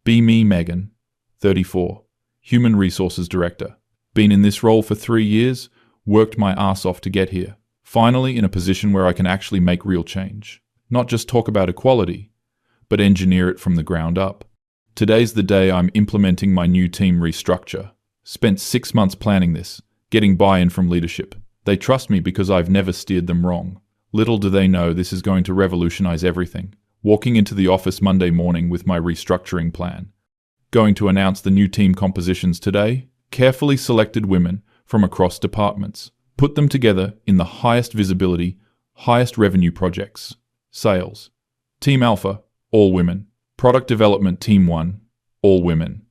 Be me, Megan, 34, Human Resources Director. Been in this role for 3 years, worked my ass off to get here. Finally in a position where I can actually make real change. Not just talk about equality, but engineer it from the ground up. Today's the day I'm implementing my new team restructure. Spent 6 months planning this, getting buy-in from leadership. They trust me because I've never steered them wrong. Little do they know this is going to revolutionize everything. Walking into the office Monday morning with my restructuring plan. Going to announce the new team compositions today. Carefully selected women from across departments. Put them together in the highest visibility, highest revenue projects. Sales. Team Alpha, all women. Product Development Team 1, all women.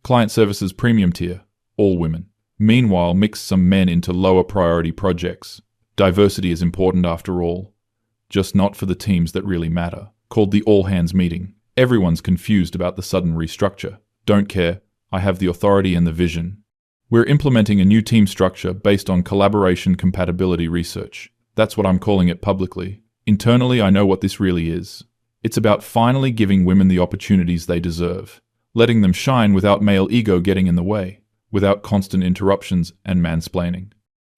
Client Services Premium Tier, all women. Meanwhile, mix some men into lower priority projects. Diversity is important after all. Just not for the teams that really matter. Called the all hands meeting. Everyone's confused about the sudden restructure. Don't care, I have the authority and the vision. We're implementing a new team structure based on collaboration compatibility research. That's what I'm calling it publicly. Internally, I know what this really is. It's about finally giving women the opportunities they deserve, letting them shine without male ego getting in the way, without constant interruptions and mansplaining.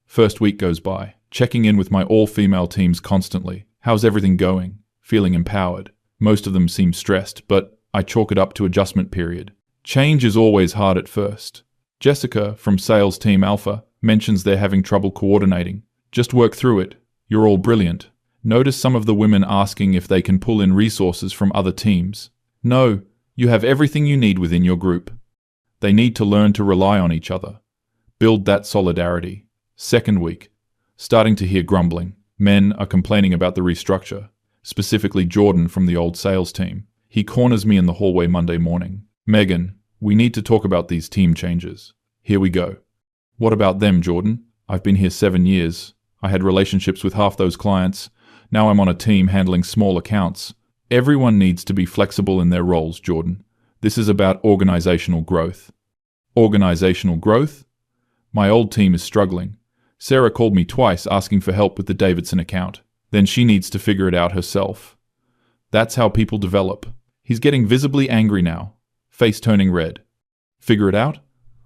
First week goes by, checking in with my all-female teams constantly. How's everything going? Feeling empowered. Most of them seem stressed, but I chalk it up to adjustment period. Change is always hard at first. Jessica, from Sales Team Alpha, mentions they're having trouble coordinating. Just work through it. You're all brilliant. Notice some of the women asking if they can pull in resources from other teams. No, you have everything you need within your group. They need to learn to rely on each other. Build that solidarity. Second week. Starting to hear grumbling. Men are complaining about the restructure. Specifically Jordan from the old sales team. He corners me in the hallway Monday morning. Megan, we need to talk about these team changes. Here we go. What about them, Jordan? I've been here 7 years. I had relationships with half those clients. Now I'm on a team handling small accounts. Everyone needs to be flexible in their roles, Jordan. This is about organizational growth. Organizational growth? My old team is struggling. Sarah called me twice asking for help with the Davidson account. Then she needs to figure it out herself. That's how people develop. He's getting visibly angry now. Face turning red. Figure it out?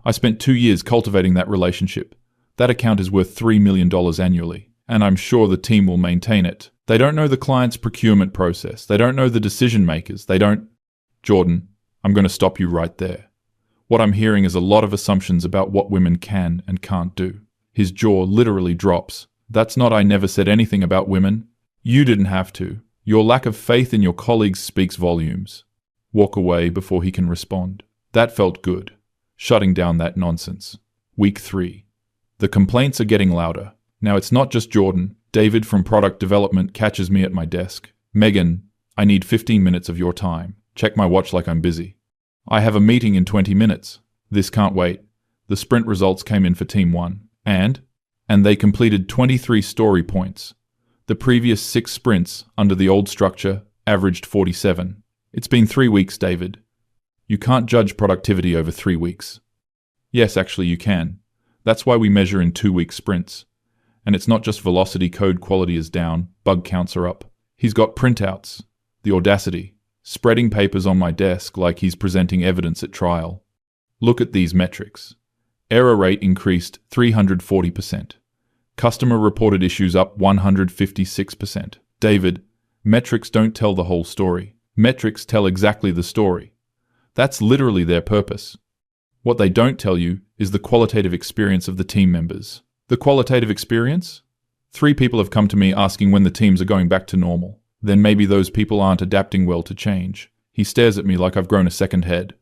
I spent 2 years cultivating that relationship. That account is worth $3 million annually, and I'm sure the team will maintain it. They don't know the client's procurement process. They don't know the decision makers. They don't... Jordan, I'm going to stop you right there. What I'm hearing is a lot of assumptions about what women can and can't do. His jaw literally drops. That's not I never said anything about women. You didn't have to. Your lack of faith in your colleagues speaks volumes. Walk away before he can respond. That felt good. Shutting down that nonsense. Week 3. The complaints are getting louder. Now it's not just Jordan. David from Product Development catches me at my desk. Megan, I need 15 minutes of your time. Check my watch like I'm busy. I have a meeting in 20 minutes. This can't wait. The sprint results came in for Team 1. And they completed 23 story points. The previous 6 sprints under the old structure averaged 47. It's been 3 weeks, David. You can't judge productivity over 3 weeks. Yes, actually you can. That's why we measure in 2-week sprints. And it's not just velocity, code quality is down, bug counts are up. He's got printouts. The audacity. Spreading papers on my desk like he's presenting evidence at trial. Look at these metrics. Error rate increased 340%. Customer reported issues up 156%. David, metrics don't tell the whole story. Metrics tell exactly the story. That's literally their purpose. What they don't tell you is the qualitative experience of the team members. The qualitative experience? 3 people have come to me asking when the teams are going back to normal. Then maybe those people aren't adapting well to change. He stares at me like I've grown a second head.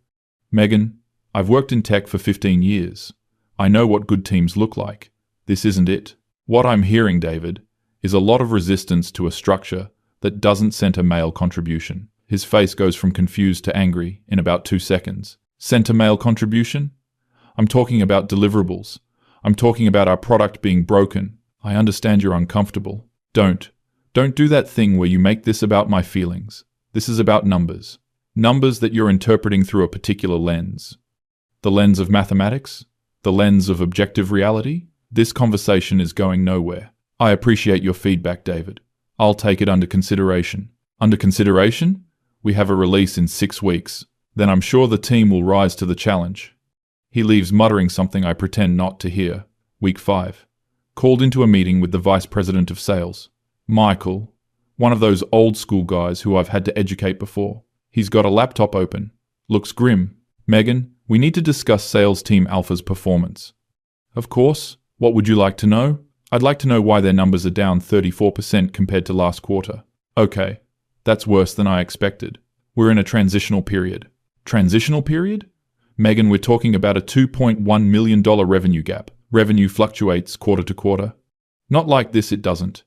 Megan, I've worked in tech for 15 years. I know what good teams look like. This isn't it. What I'm hearing, David, is a lot of resistance to a structure that doesn't center male contribution. His face goes from confused to angry in about 2 seconds. Center male contribution? I'm talking about deliverables. I'm talking about our product being broken. I understand you're uncomfortable. Don't do that thing where you make this about my feelings. This is about numbers. Numbers that you're interpreting through a particular lens. The lens of mathematics? The lens of objective reality? This conversation is going nowhere. I appreciate your feedback, David. I'll take it under consideration. Under consideration? We have a release in 6 weeks. Then I'm sure the team will rise to the challenge. He leaves muttering something I pretend not to hear. Week 5. Called into a meeting with the Vice President of Sales. Michael, one of those old school guys who I've had to educate before. He's got a laptop open. Looks grim. Megan, we need to discuss Sales Team Alpha's performance. Of course. What would you like to know? I'd like to know why their numbers are down 34% compared to last quarter. Okay. That's worse than I expected. We're in a transitional period. Transitional period? Megan, we're talking about a $2.1 million revenue gap. Revenue fluctuates quarter to quarter. Not like this, it doesn't.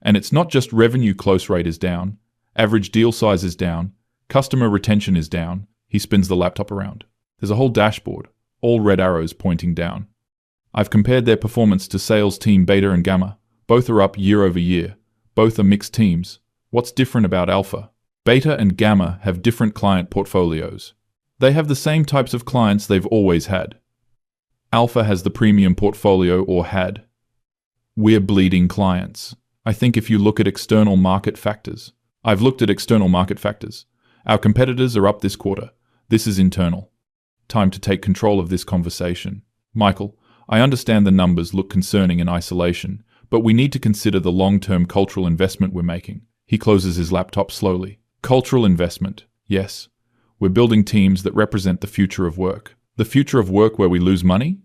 And it's not just revenue close rate is down. Average deal size is down. Customer retention is down. He spins the laptop around. There's a whole dashboard, all red arrows pointing down. I've compared their performance to Sales Team Beta and Gamma. Both are up year over year. Both are mixed teams. What's different about Alpha? Beta and Gamma have different client portfolios. They have the same types of clients they've always had. Alpha has the premium portfolio or had. We're bleeding clients. I think if you look at external market factors. I've looked at external market factors. Our competitors are up this quarter. This is internal. Time to take control of this conversation. Michael, I understand the numbers look concerning in isolation, but we need to consider the long-term cultural investment we're making. He closes his laptop slowly. Cultural investment. Yes. We're building teams that represent the future of work. The future of work where we lose money?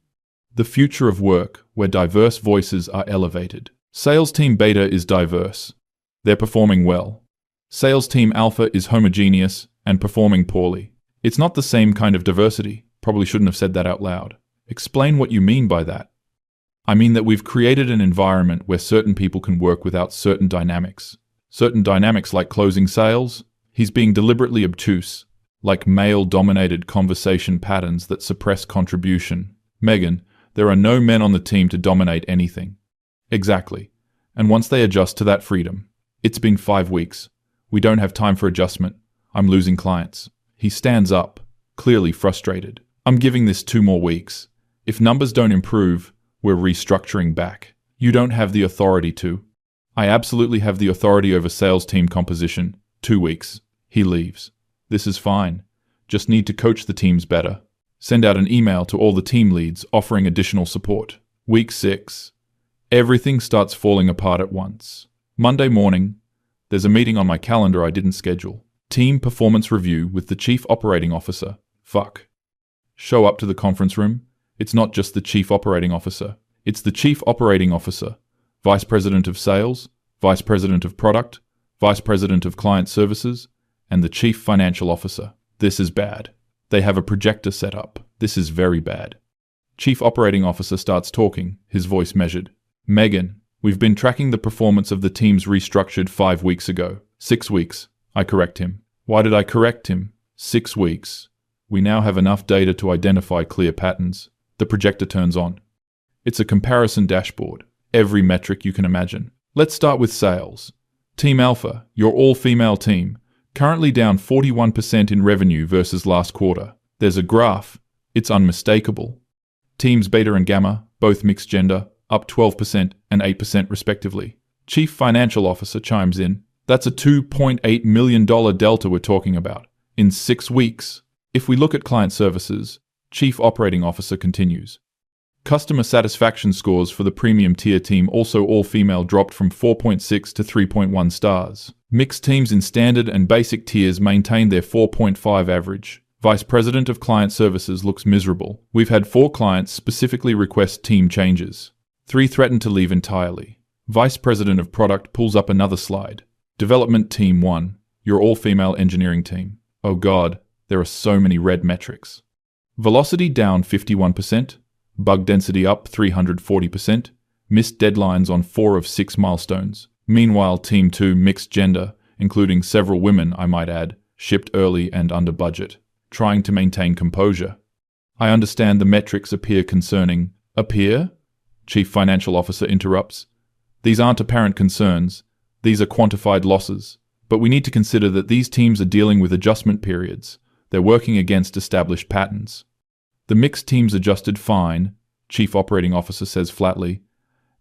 The future of work where diverse voices are elevated. Sales Team Beta is diverse. They're performing well. Sales Team Alpha is homogeneous and performing poorly. It's not the same kind of diversity. Probably shouldn't have said that out loud. Explain what you mean by that. I mean that we've created an environment where certain people can work without certain dynamics. Certain dynamics like closing sales. He's being deliberately obtuse, like male-dominated conversation patterns that suppress contribution. Megan, there are no men on the team to dominate anything. Exactly. And once they adjust to that freedom, it's been 5 weeks. We don't have time for adjustment. I'm losing clients. He stands up, clearly frustrated. I'm giving this 2 more weeks. If numbers don't improve, we're restructuring back. You don't have the authority to. I absolutely have the authority over sales team composition. 2 weeks. He leaves. This is fine. Just need to coach the teams better. Send out an email to all the team leads offering additional support. Week 6. Everything starts falling apart at once. Monday morning, there's a meeting on my calendar I didn't schedule. Team performance review with the Chief Operating Officer. Fuck. Show up to the conference room. It's not just the Chief Operating Officer. It's the Chief Operating Officer, Vice President of Sales, Vice President of Product, Vice President of Client Services, and the Chief Financial Officer. This is bad. They have a projector set up. This is very bad. Chief Operating Officer starts talking, his voice measured. Megan, we've been tracking the performance of the teams restructured 5 weeks ago. 6 weeks. I correct him. Why did I correct him? 6 weeks. We now have enough data to identify clear patterns. The projector turns on. It's a comparison dashboard. Every metric you can imagine. Let's start with sales. Team Alpha, your all-female team, currently down 41% in revenue versus last quarter. There's a graph. It's unmistakable. Teams Beta and Gamma, both mixed gender, up 12% and 8% respectively. Chief Financial Officer chimes in. That's a $2.8 million delta we're talking about. In 6 weeks. If we look at client services, Chief Operating Officer continues. Customer satisfaction scores for the premium tier team, also all-female, dropped from 4.6 to 3.1 stars. Mixed teams in standard and basic tiers maintained their 4.5 average. Vice President of Client Services looks miserable. We've had 4 clients specifically request team changes. 3 threaten to leave entirely. Vice President of Product pulls up another slide. Development Team 1, your all-female engineering team. Oh God, there are so many red metrics. Velocity down 51%, bug density up 340%, missed deadlines on 4 of 6 milestones. Meanwhile, Team 2, mixed gender, including several women, I might add, shipped early and under budget, trying to maintain composure. I understand the metrics appear concerning. Appear? Chief Financial Officer interrupts. These aren't apparent concerns. These are quantified losses. But we need to consider that these teams are dealing with adjustment periods. They're working against established patterns. The mixed teams adjusted fine, Chief Operating Officer says flatly.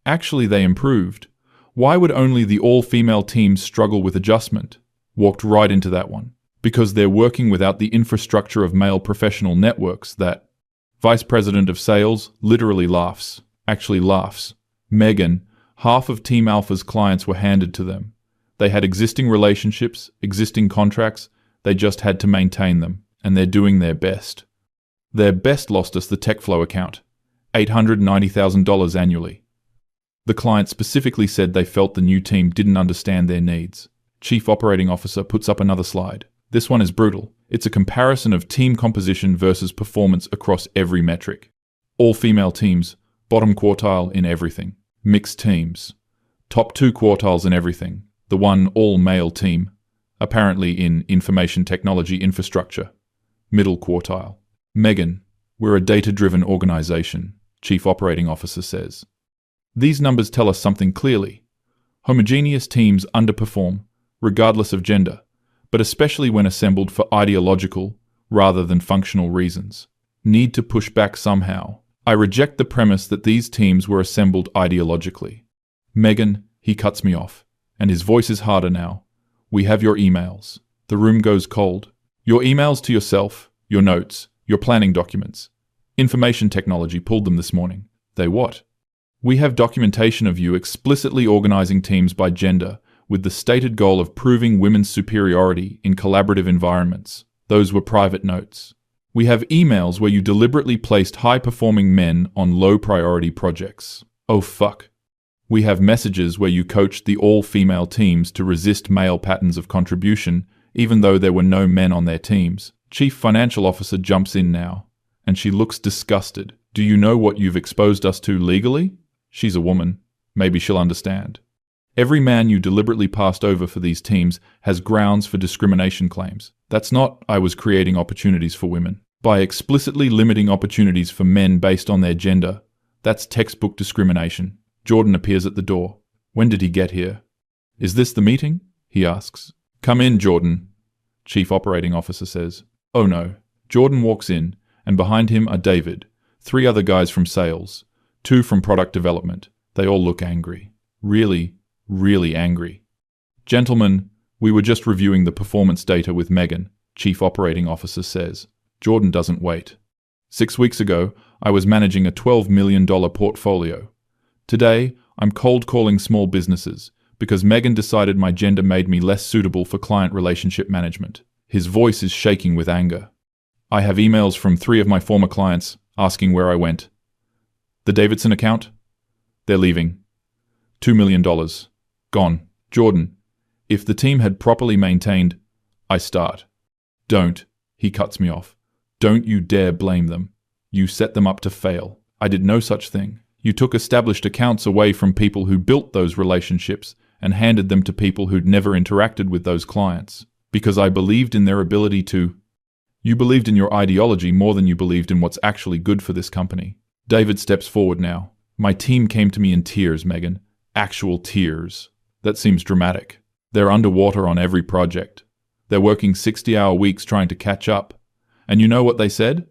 Actually, they improved. Why would only the all-female teams struggle with adjustment? Walked right into that one. Because they're working without the infrastructure of male professional networks. That vice president of sales literally laughs. Actually laughs. Megan, half of Team Alpha's clients were handed to them. They had existing relationships, existing contracts, they just had to maintain them, and they're doing their best. Their best lost us the TechFlow account, $890,000 annually. The client specifically said they felt the new team didn't understand their needs. Chief Operating Officer puts up another slide. This one is brutal. It's a comparison of team composition versus performance across every metric. All female teams, bottom quartile in everything. Mixed teams, top 2 quartiles in everything. The one all-male team, apparently in information technology infrastructure, middle quartile. Megan, we're a data-driven organization, Chief Operating Officer says. These numbers tell us something clearly. Homogeneous teams underperform, regardless of gender, but especially when assembled for ideological rather than functional reasons. Need to push back somehow. I reject the premise that these teams were assembled ideologically. Megan, he cuts me off, and his voice is harder now. We have your emails. The room goes cold. Your emails to yourself, your notes, your planning documents. Information technology pulled them this morning. They what? We have documentation of you explicitly organizing teams by gender with the stated goal of proving women's superiority in collaborative environments. Those were private notes. We have emails where you deliberately placed high-performing men on low-priority projects. Oh fuck. We have messages where you coached the all-female teams to resist male patterns of contribution, even though there were no men on their teams. Chief Financial Officer jumps in now, and she looks disgusted. Do you know what you've exposed us to legally? She's a woman. Maybe she'll understand. Every man you deliberately passed over for these teams has grounds for discrimination claims. That's not, I was creating opportunities for women. By explicitly limiting opportunities for men based on their gender, that's textbook discrimination. Jordan appears at the door. When did he get here? Is this the meeting? He asks. Come in, Jordan, Chief Operating Officer says. Oh no. Jordan walks in, and behind him are David, 3 other guys from sales, 2 from product development. They all look angry. Really angry. Gentlemen, we were just reviewing the performance data with Megan, Chief Operating Officer says. Jordan doesn't wait. 6 weeks ago, I was managing a $12 million portfolio. Today, I'm cold calling small businesses because Megan decided my gender made me less suitable for client relationship management. His voice is shaking with anger. I have emails from 3 of my former clients asking where I went. The Davidson account? They're leaving. $2 million. Gone. Jordan, if the team had properly maintained, I start. Don't. He cuts me off. Don't you dare blame them. You set them up to fail. I did no such thing. You took established accounts away from people who built those relationships and handed them to people who'd never interacted with those clients. Because I believed in their ability to... You believed in your ideology more than you believed in what's actually good for this company. David steps forward now. My team came to me in tears, Megan. Actual tears. That seems dramatic. They're underwater on every project. They're working 60-hour weeks trying to catch up. And you know what they said?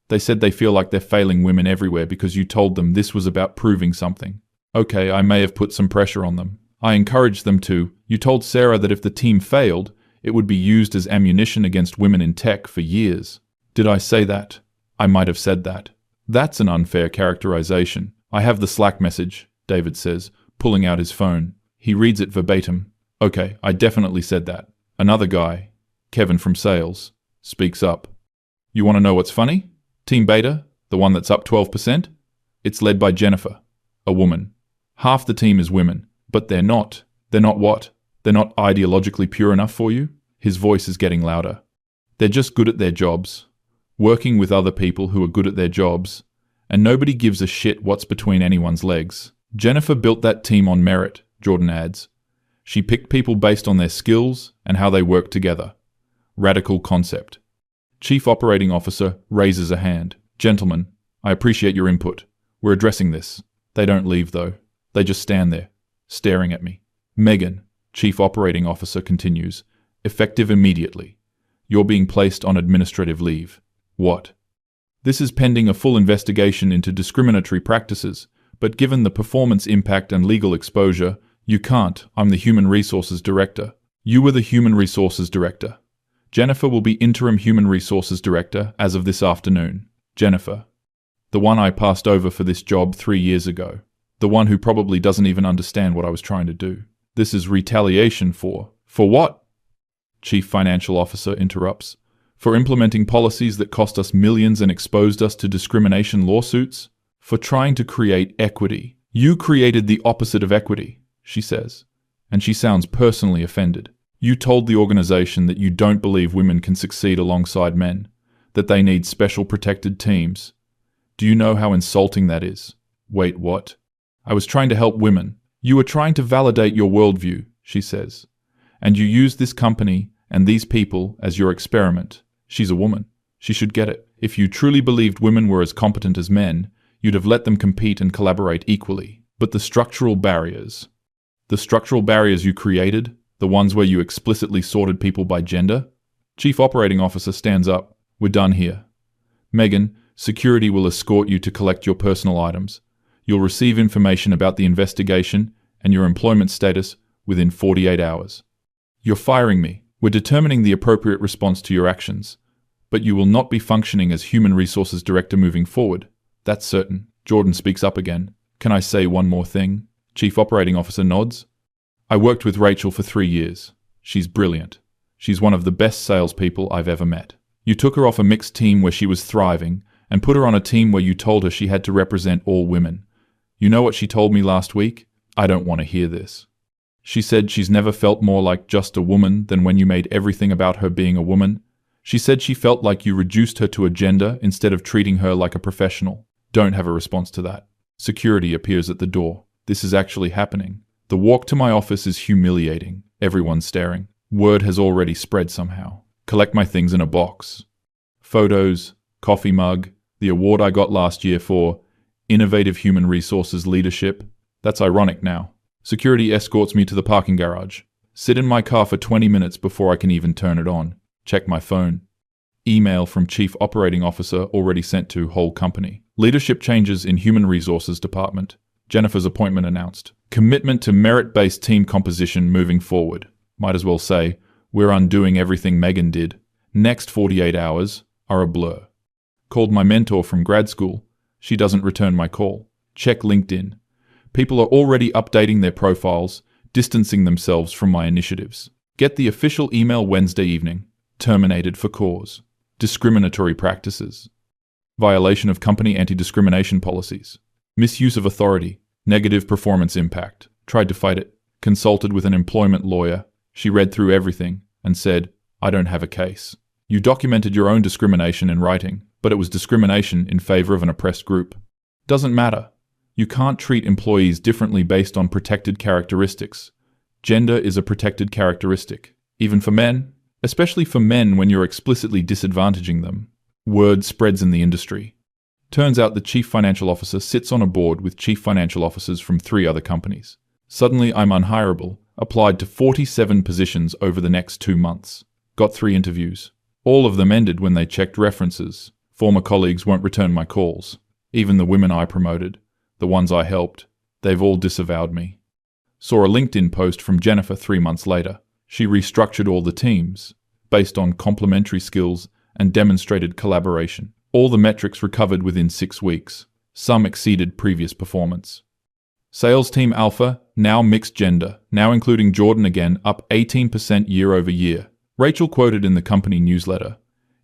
They said they feel like they're failing women everywhere because you told them this was about proving something. Okay, I may have put some pressure on them. I encouraged them to. You told Sarah that if the team failed, it would be used as ammunition against women in tech for years. Did I say that? I might have said that. That's an unfair characterization. I have the Slack message, David says, pulling out his phone. He reads it verbatim. Okay, I definitely said that. Another guy, Kevin from sales, speaks up. You want to know what's funny? Team Beta, the one that's up 12%, it's led by Jennifer, a woman. Half the team is women, but they're not. They're not what? They're not ideologically pure enough for you? His voice is getting louder. They're just good at their jobs, working with other people who are good at their jobs, and nobody gives a shit what's between anyone's legs. Jennifer built that team on merit, Jordan adds. She picked people based on their skills and how they work together. Radical concept. Chief Operating Officer raises a hand. Gentlemen, I appreciate your input. We're addressing this. They don't leave, though. They just stand there, staring at me. Megan, Chief Operating Officer continues, effective immediately. You're being placed on administrative leave. What? This is pending a full investigation into discriminatory practices, but given the performance impact and legal exposure, you can't. I'm the Human Resources Director. You were the Human Resources Director. Jennifer will be interim human resources director as of this afternoon. Jennifer, the one I passed over for this job 3 years ago. The one who probably doesn't even understand what I was trying to do. This is retaliation for what? Chief Financial Officer interrupts. For implementing policies that cost us millions and exposed us to discrimination lawsuits? For trying to create equity. You created the opposite of equity, she says, and she sounds personally offended. You told the organization that you don't believe women can succeed alongside men, that they need special protected teams. Do you know how insulting that is? Wait, what? I was trying to help women. You were trying to validate your worldview, she says, and you used this company and these people as your experiment. She's a woman. She should get it. If you truly believed women were as competent as men, you'd have let them compete and collaborate equally. But the structural barriers you created, the ones where you explicitly sorted people by gender? Chief Operating Officer stands up. We're done here. Megan, security will escort you to collect your personal items. You'll receive information about the investigation and your employment status within 48 hours. You're firing me. We're determining the appropriate response to your actions. But you will not be functioning as Human Resources Director moving forward. That's certain. Jordan speaks up again. Can I say one more thing? Chief Operating Officer nods. I worked with Rachel for 3 years. She's brilliant. She's one of the best salespeople I've ever met. You took her off a mixed team where she was thriving and put her on a team where you told her she had to represent all women. You know what she told me last week? I don't want to hear this. She said she's never felt more like just a woman than when you made everything about her being a woman. She said she felt like you reduced her to a gender instead of treating her like a professional. Don't have a response to that. Security appears at the door. This is actually happening. The walk to my office is humiliating. Everyone's staring. Word has already spread somehow. Collect my things in a box. Photos, coffee mug, the award I got last year for Innovative Human Resources Leadership. That's ironic now. Security escorts me to the parking garage. Sit in my car for 20 minutes before I can even turn it on. Check my phone. Email from Chief Operating Officer already sent to whole company. Leadership changes in Human Resources Department. Jennifer's appointment announced. Commitment to merit-based team composition moving forward. Might as well say, we're undoing everything Megan did. Next 48 hours are a blur. Called my mentor from grad school. She doesn't return my call. Check LinkedIn. People are already updating their profiles, distancing themselves from my initiatives. Get the official email Wednesday evening. Terminated for cause. Discriminatory practices. Violation of company anti-discrimination policies. Misuse of authority. Negative performance impact. Tried to fight it. Consulted with an employment lawyer. She read through everything and said, I don't have a case. You documented your own discrimination in writing, but it was discrimination in favor of an oppressed group. Doesn't matter. You can't treat employees differently based on protected characteristics. Gender is a protected characteristic. Even for men. Especially for men when you're explicitly disadvantaging them. Word spreads in the industry. Turns out the Chief Financial Officer sits on a board with Chief Financial Officers from 3 other companies. Suddenly I'm unhireable. Applied to 47 positions over the next 2 months. Got 3 interviews. All of them ended when they checked references. Former colleagues won't return my calls. Even the women I promoted, the ones I helped, they've all disavowed me. Saw a LinkedIn post from Jennifer 3 months later. She restructured all the teams, based on complementary skills and demonstrated collaboration. All the metrics recovered within 6 weeks. Some exceeded previous performance. Sales Team Alpha, now mixed gender, now including Jordan again, up 18% year over year. Rachel quoted in the company newsletter,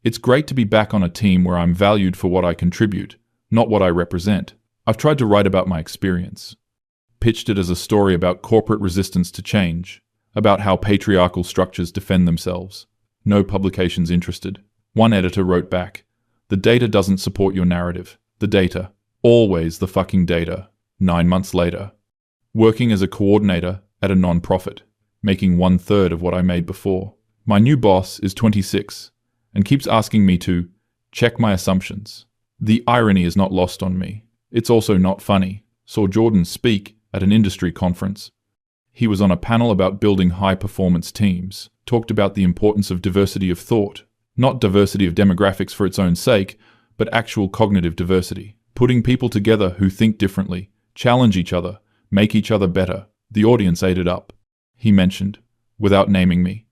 "It's great to be back on a team where I'm valued for what I contribute, not what I represent. I've tried to write about my experience." Pitched it as a story about corporate resistance to change, about how patriarchal structures defend themselves. No publications interested. One editor wrote back, "The data doesn't support your narrative. The data. Always the fucking data." 9 months later. Working as a coordinator at a non-profit, making 1/3 of what I made before. My new boss is 26 and keeps asking me to check my assumptions. The irony is not lost on me. It's also not funny. Saw Jordan speak at an industry conference. He was on a panel about building high-performance teams, talked about the importance of diversity of thought, not diversity of demographics for its own sake, but actual cognitive diversity, putting people together who think differently, challenge each other, make each other better. The audience ate it up. He mentioned, without naming me,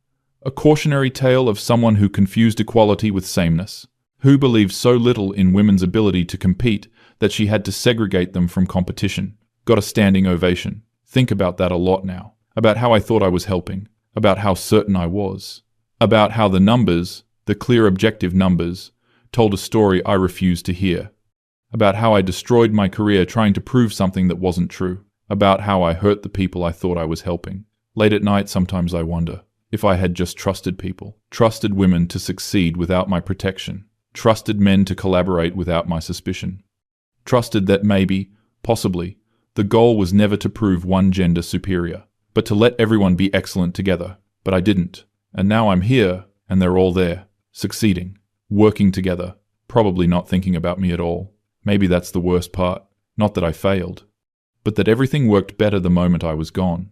A cautionary tale of someone who confused equality with sameness, who believed so little in women's ability to compete that she had to segregate them from competition. Got a standing ovation. Think about that a lot now. About how I thought I was helping. About how certain I was. About how the numbers, the clear objective numbers, told a story I refused to hear. About how I destroyed my career trying to prove something that wasn't true. About how I hurt the people I thought I was helping. Late at night, sometimes I wonder if I had just trusted people. Trusted women to succeed without my protection. Trusted men to collaborate without my suspicion. Trusted that maybe, possibly, the goal was never to prove one gender superior, but to let everyone be excellent together. But I didn't. And now I'm here, and they're all there, succeeding, working together, probably not thinking about me at all. Maybe that's the worst part. Not that I failed, but that everything worked better the moment I was gone.